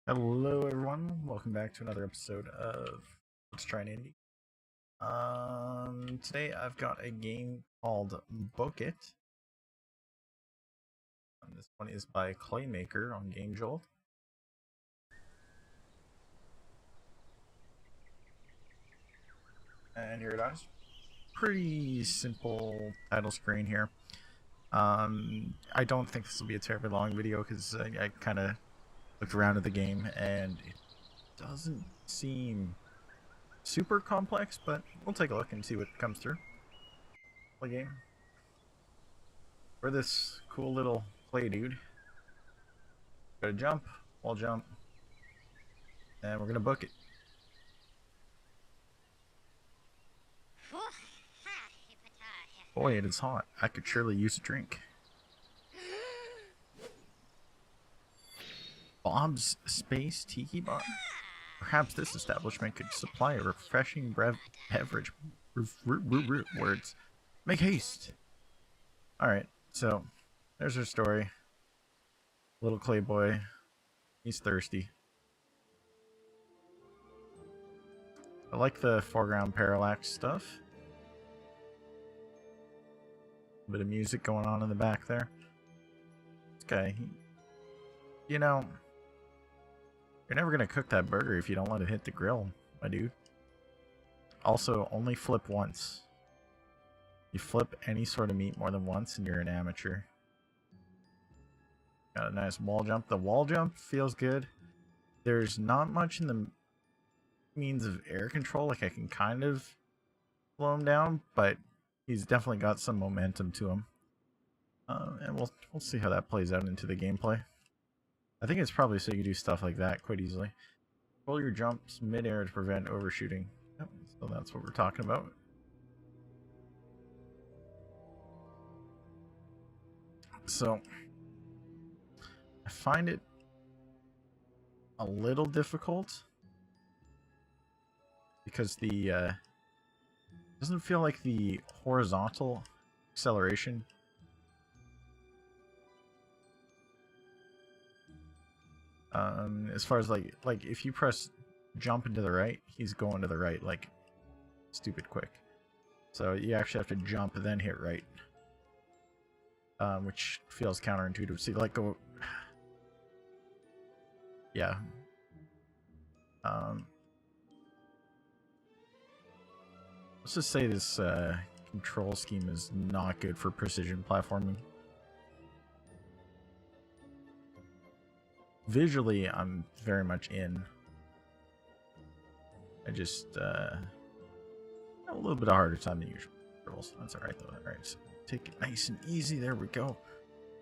Hello everyone, welcome back to another episode of Let's Try an Indie. Today I've got a game called Book It. This one is by Claymaker on Game Jolt. And here it is. Pretty simple title screen here. I don't think this will be a terribly long video because I kind of looked around at the game and it doesn't seem super complex, but we'll take a look and see what comes through. Play game. We're this cool little clay dude. Gotta jump, wall jump, and we're gonna book it. Boy, it is hot. I could surely use a drink. Bob's Space Tiki Bar? Perhaps this establishment could supply a refreshing beverage. Words. Make haste! Alright, so there's her story. Little clay boy. He's thirsty. I like the foreground parallax stuff. A bit of music going on in the back there. This guy, you know, you're never gonna cook that burger if you don't let it hit the grill, my dude. Also, only flip once. You flip any sort of meat more than once and you're an amateur. Got a nice wall jump. The wall jump feels good. There's not much in the means of air control. Like, I can kind of slow him down, but he's definitely got some momentum to him. And we'll see how that plays out into the gameplay. I think it's probably so you can do stuff like that quite easily. Roll your jumps mid-air to prevent overshooting. Yep, so that's what we're talking about. So, I find it a little difficult because the doesn't feel like the horizontal acceleration as far as like if you press jump into the right, he's going to the right like stupid quick. So you actually have to jump then hit right, which feels counterintuitive. So you like go, yeah. Let's just say this control scheme is not good for precision platforming. Visually, I'm very much in. I just have a little bit of harder time than usual. That's alright though. Alright, so take it nice and easy. There we go.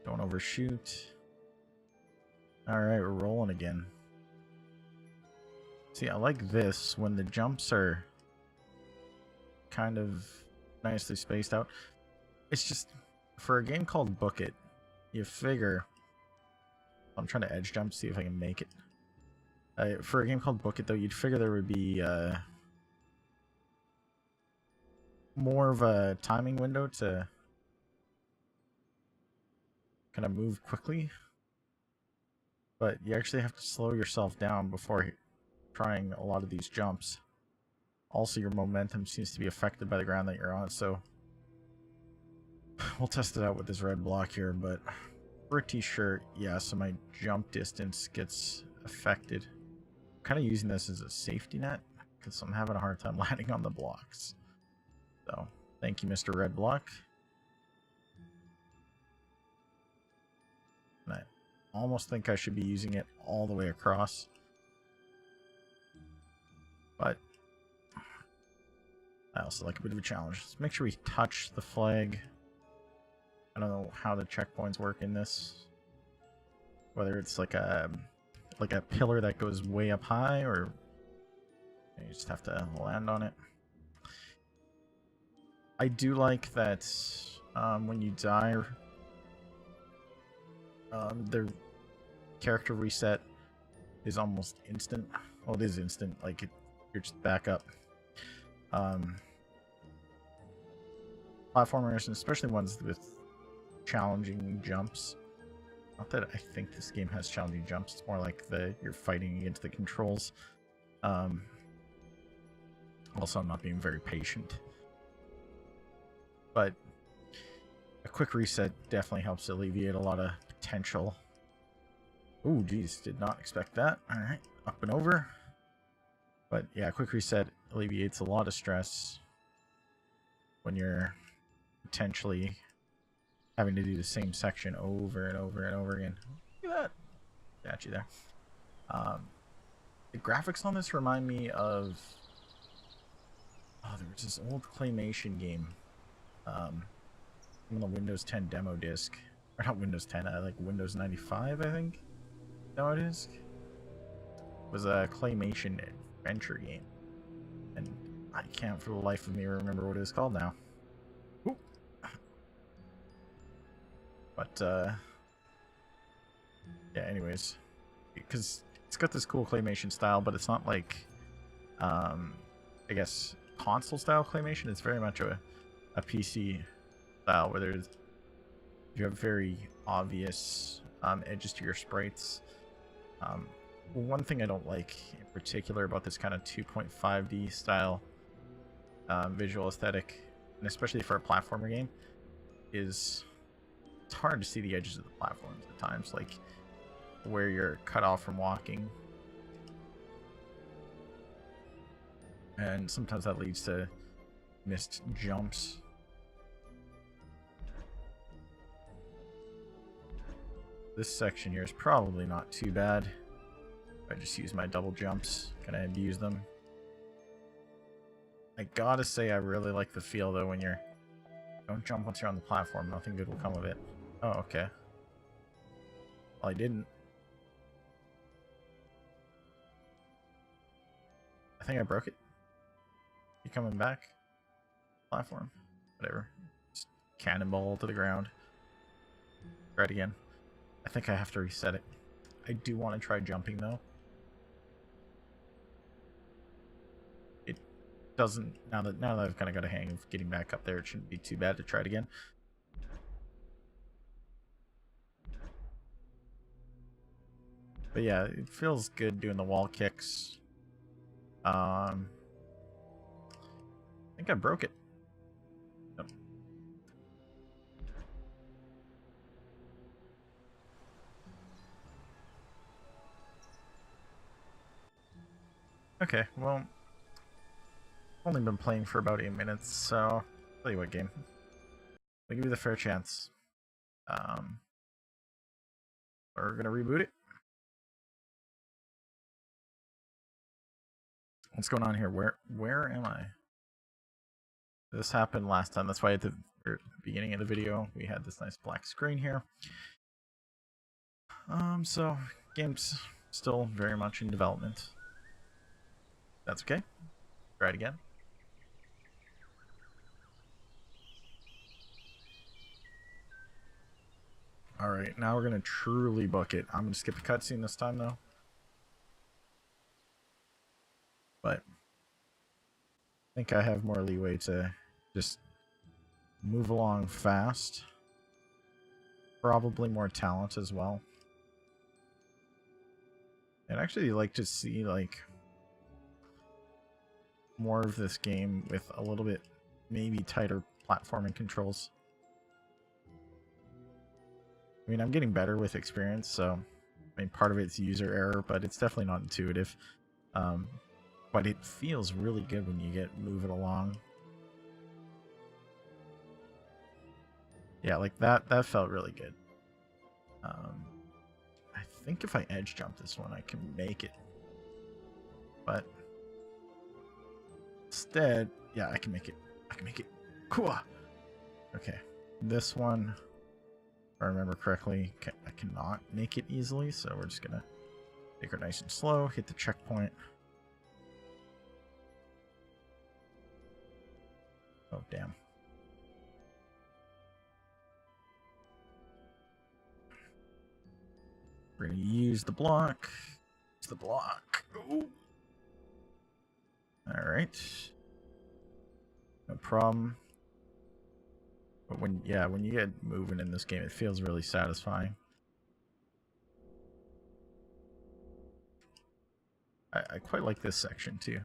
Don't overshoot. Alright, we're rolling again. See, I like this when the jumps are kind of nicely spaced out. It's just, for a game called Book It, you figure... I'm trying to edge jump to see if I can make it. For a game called Book It, though, you'd figure there would be more of a timing window to kind of move quickly. But you actually have to slow yourself down before trying a lot of these jumps. Also, your momentum seems to be affected by the ground that you're on, so we'll test it out with this red block here, but pretty sure, yeah, so my jump distance gets affected. I'm kind of using this as a safety net because I'm having a hard time landing on the blocks. So, thank you, Mr. Red Block. And I almost think I should be using it all the way across. But I also like a bit of a challenge. Let's make sure we touch the flag. I don't know how the checkpoints work in this. Whether it's like a pillar that goes way up high, or you just have to land on it. I do like that when you die, the character reset is almost instant. Well, it is instant. Like you're just back up. Platformers, and especially ones with challenging jumps, Not that I think this game has challenging jumps. It's more like you're fighting against the controls. Also, I'm not being very patient. But a quick reset definitely helps alleviate a lot of potential. Ooh, geez, did not expect that. Alright, up and over. But yeah, a quick reset alleviates a lot of stress when you're potentially having to do the same section over and over and over again. Look at that. Got you there. The graphics on this remind me of... Oh, there was this old Claymation game. On the Windows 10 demo disc. Or not Windows 10, like Windows 95, I think. Demo disc. It was a Claymation adventure game. And I can't for the life of me remember what it was called now. Ooh. But, yeah, anyways. Because it's got this cool Claymation style, but it's not like, I guess, console-style Claymation. It's very much a PC style where you have very obvious edges to your sprites. One thing I don't like in particular about this kind of 2.5D style visual aesthetic, and especially for a platformer game, is it's hard to see the edges of the platforms at times, like where you're cut off from walking. And sometimes that leads to missed jumps. This section here is probably not too bad. I just use my double jumps, kind of abuse them. I gotta say I really like the feel though when you're... Don't jump once you're on the platform, nothing good will come of it. Oh, okay. Well, I didn't. I think I broke it. You coming back? Platform. Whatever. Just cannonball to the ground. Try it again. I think I have to reset it. I do want to try jumping though. It doesn't... Now that I've kind of got a hang of getting back up there, it shouldn't be too bad to try it again. But yeah, it feels good doing the wall kicks. I think I broke it. Yep. Okay, well, only been playing for about 8 minutes, so I'll tell you what, game. I'll give you the fair chance. We're gonna reboot it. What's going on here? Where am I? This happened last time. That's why at the beginning of the video we had this nice black screen here. So game's still very much in development. That's okay. Try it again. Alright, now we're gonna truly book it. I'm gonna skip the cutscene this time though. But I think I have more leeway to just move along fast. Probably more talent as well. I'd actually like to see like more of this game with a little bit maybe tighter platforming controls. I mean, I'm getting better with experience, so I mean part of it's user error, but it's definitely not intuitive. But it feels really good when you get moving along. Yeah, like that felt really good. I think if I edge jump this one, I can make it. But instead, yeah, I can make it. I can make it. Cool. Okay, this one, if I remember correctly, I cannot make it easily, so we're just gonna take her nice and slow, hit the checkpoint. Oh, damn. We're going to use the block. Use the block. Oh. Alright. No problem. But when you get moving in this game, it feels really satisfying. I quite like this section too.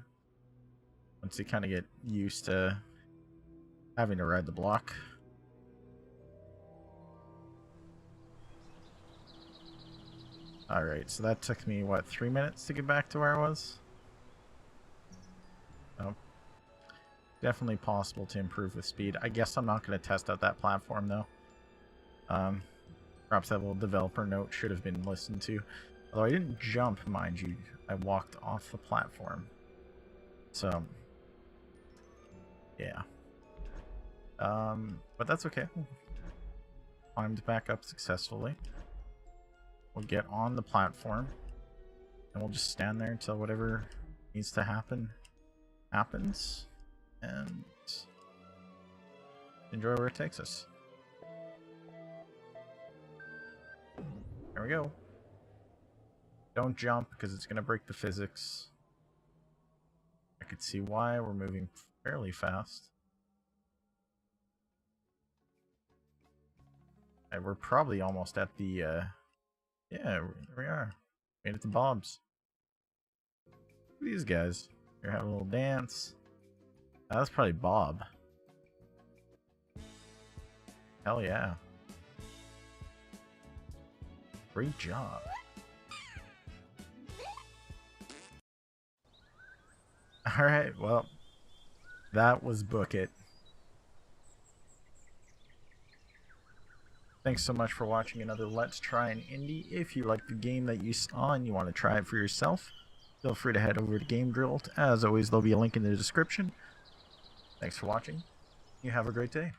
Once you kind of get used to having to ride the block. Alright, so that took me, what, 3 minutes to get back to where I was? Oh. Definitely possible to improve with speed. I guess I'm not going to test out that platform, though. Perhaps that little developer note should have been listened to. Although I didn't jump, mind you. I walked off the platform. So, yeah. But that's okay. Climbed back up successfully. We'll get on the platform. And we'll just stand there until whatever needs to happen happens. And enjoy where it takes us. There we go. Don't jump because it's going to break the physics. I could see why. We're moving fairly fast. And we're probably almost at the, yeah, here we are. Made it to Bob's. Look at these guys. They're having a little dance. That's probably Bob. Hell yeah. Great job. Alright, well, that was Book It. Thanks so much for watching another Let's Try an Indie. If you like the game that you saw and you want to try it for yourself, feel free to head over to Game Drilled. As always, there'll be a link in the description. Thanks for watching. You have a great day.